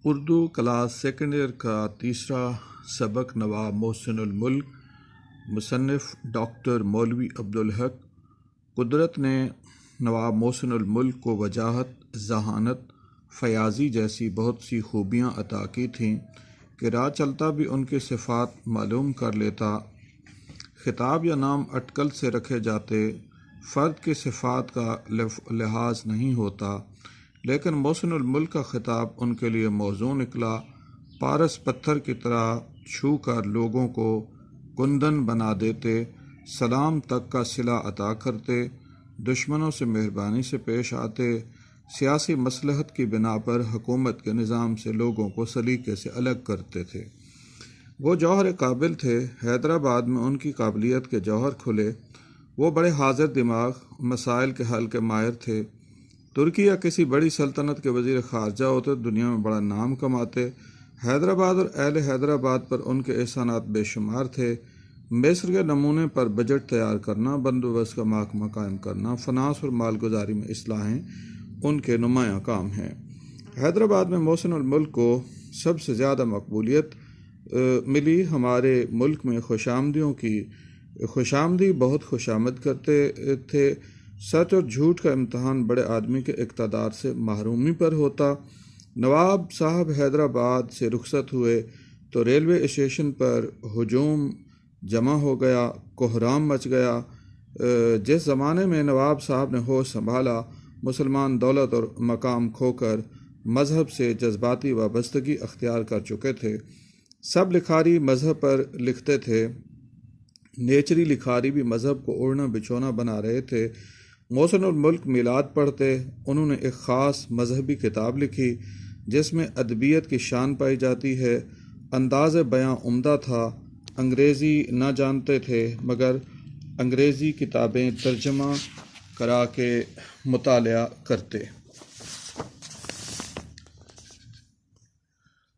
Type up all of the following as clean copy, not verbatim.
Urdu class second year کا تیسرا سبق نواب محسن الملک مصنف ڈاکٹر مولوی عبدالحق۔ قدرت نے نواب محسن الملک کو وجاہت، ذہانت، فیاضی جیسی بہت سی خوبیاں عطا کی تھیں کہ راہ چلتا بھی ان کی صفات معلوم کر لیتا۔ خطاب یا نام اٹکل سے رکھے جاتے، فرد کی صفات کا لحاظ نہیں ہوتا، لیکن محسن الملک کا خطاب ان کے لیے موزوں نکلا۔ پارس پتھر کی طرح چھو کر لوگوں کو کندن بنا دیتے، سلام تک کا صلہ عطا کرتے، دشمنوں سے مہربانی سے پیش آتے، سیاسی مصلحت کی بنا پر حکومت کے نظام سے لوگوں کو سلیقے سے الگ کرتے تھے۔ وہ جوہر قابل تھے، حیدرآباد میں ان کی قابلیت کے جوہر کھلے۔ وہ بڑے حاضر دماغ، مسائل کے حل کے ماہر تھے۔ ترکی یا کسی بڑی سلطنت کے وزیر خارجہ ہوتے، دنیا میں بڑا نام کماتے۔ حیدرآباد اور اہل حیدرآباد پر ان کے احسانات بے شمار تھے۔ مصر کے نمونے پر بجٹ تیار کرنا، بندوبست کا محکمہ قائم کرنا، فنانس اور مالگزاری میں اصلاحیں ان کے نمایاں کام ہیں۔ حیدرآباد میں محسن الملک کو سب سے زیادہ مقبولیت ملی۔ ہمارے ملک میں خوشامدی بہت خوشامد کرتے تھے۔ سچ اور جھوٹ کا امتحان بڑے آدمی کے اقتدار سے محرومی پر ہوتا۔ نواب صاحب حیدرآباد سے رخصت ہوئے تو ریلوے اسٹیشن پر ہجوم جمع ہو گیا، کوہرام مچ گیا۔ جس زمانے میں نواب صاحب نے ہوش سنبھالا، مسلمان دولت اور مقام کھو کر مذہب سے جذباتی وابستگی اختیار کر چکے تھے۔ سب لکھاری مذہب پر لکھتے تھے، نیچری لکھاری بھی مذہب کو اوڑھنا بچھونا بنا رہے تھے۔ محسن الملک میلاد پڑھتے، انہوں نے ایک خاص مذہبی کتاب لکھی جس میں ادبیت کی شان پائی جاتی ہے۔ انداز بیاں عمدہ تھا۔ انگریزی نہ جانتے تھے مگر انگریزی کتابیں ترجمہ کرا کے مطالعہ کرتے۔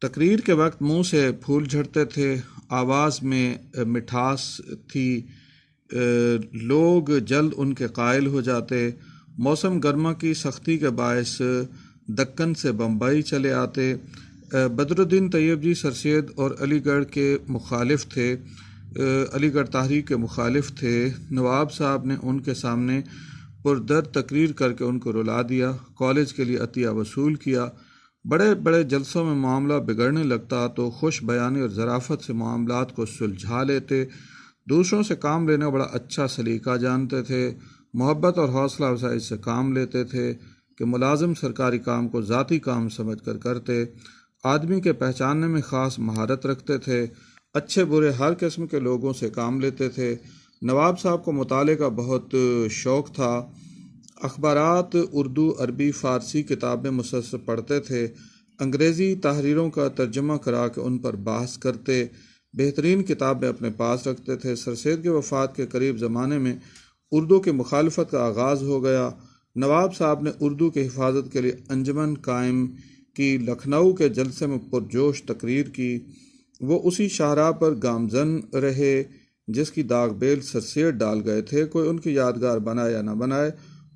تقریر کے وقت منہ سے پھول جھڑتے تھے، آواز میں مٹھاس تھی، لوگ جلد ان کے قائل ہو جاتے۔ موسم گرما کی سختی کے باعث دکن سے بمبئی چلے آتے۔ بدر الدین طیب جی سر سید اور علی گڑھ تحریک کے مخالف تھے۔ نواب صاحب نے ان کے سامنے پردرد تقریر کر کے ان کو رلا دیا، کالج کے لیے عطیہ وصول کیا۔ بڑے بڑے جلسوں میں معاملہ بگڑنے لگتا تو خوش بیانی اور ظرافت سے معاملات کو سلجھا لیتے۔ دوسروں سے کام لینا بڑا اچھا سلیقہ جانتے تھے۔ محبت اور حوصلہ افزائی سے کام لیتے تھے کہ ملازم سرکاری کام کو ذاتی کام سمجھ کر کرتے۔ آدمی کے پہچاننے میں خاص مہارت رکھتے تھے۔ اچھے برے ہر قسم کے لوگوں سے کام لیتے تھے۔ نواب صاحب کو مطالعے کا بہت شوق تھا۔ اخبارات، اردو، عربی، فارسی کتابیں مسلسل پڑھتے تھے۔ انگریزی تحریروں کا ترجمہ کرا کے ان پر بحث کرتے۔ بہترین کتابیں اپنے پاس رکھتے تھے۔ سر سید کی وفات کے قریب زمانے میں اردو کی مخالفت کا آغاز ہو گیا۔ نواب صاحب نے اردو کی حفاظت کے لیے انجمن قائم کی، لکھنؤ کے جلسے میں پرجوش تقریر کی۔ وہ اسی شاہراہ پر گامزن رہے جس کی داغ بیل سر سید ڈال گئے تھے۔ کوئی ان کی یادگار بنائے یا نہ بنائے،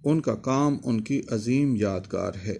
ان کا کام ان کی عظیم یادگار ہے۔